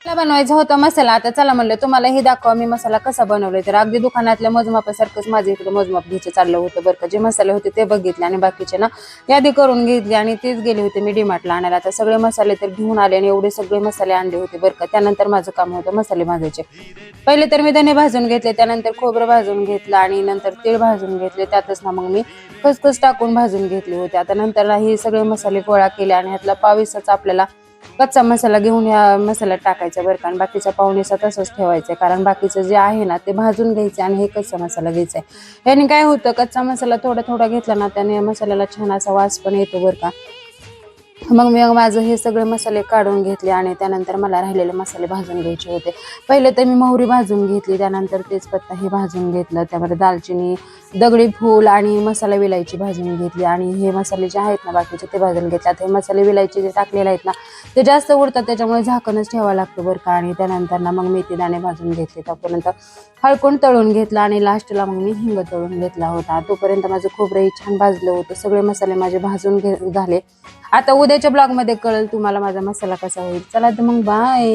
मला बनवायचा होता मसाला. आता चला म्हणलं तुम्हाला हे दाखवा मी मसाला कसा बनवलाय. तर अगदी दुकानातल्या मोजमापासारखंच माझं इकडे मोजमाप घ्यायचं चाललं होतं बरं का. जे मसाले होते ते बघितले आणि बाकीचे ना यादी करून घेतली आणि तेच गेले होते मी डीमार्टला आणायला. आता सगळे मसाले तर घेऊन आले आणि एवढे सगळे मसाले आणले होते बरं का. त्यानंतर माझं काम होतं मसाले भाजायचे. पहिले तर मी धने भाजून घेतले, त्यानंतर खोबरं भाजून घेतलं आणि नंतर तीळ भाजून घेतले. त्यातच ना मग मी खसखस टाकून भाजून घेतले होते. आता नंतर हे सगळे मसाले गोळा केले आणि ह्यातला पावीसाच आपल्याला कच्चा मसाला घेऊन ह्या मसाल्यात टाकायचा बरं का. आणि बाकीचा पावणीसा तसंच ठेवायचा, कारण बाकीचं जे आहे ना ते भाजून घ्यायचं आणि हे कच्चा मसाला घ्यायचा आहे. याने काय होतं, कच्चा मसाला थोडा थोडा घेतला ना त्याने मसाल्याला छान असा वास पण येतो बरं का. मग मी माझं हे सगळे मसाले काढून घेतले आणि त्यानंतर मला राहिलेले मसाले भाजून घ्यायचे होते. पहिले तर मी मोहरी भाजून घेतली, त्यानंतर तेजपत्ता हे भाजून घेतलं, त्यामध्ये दालचिनी, दगडी फूल आणि मसाला विलायची भाजून घेतली आणि हे मसाले जे आहेत ना बाकीचे ते भाजून घेतले. हे मसाले विलायची जे टाकलेले आहेत ना ते जास्त उडतात, त्याच्यामुळे झाकणच ठेवावं लागतं बरं का. आणि त्यानंतर ना मग मेथी दाणे भाजून घेतले, तोपर्यंत हळकुंड तळून घेतलं आणि लास्टला मग मी हिंग तळून घेतला होता. तोपर्यंत माझं खोबरंही छान भाजलं होतं. सगळे मसाले माझे भाजून झाले. आता उद्याच्या ब्लॉगमध्ये कळेल तुम्हाला माझा मसाला कसा होईल. चला तर मग बाय.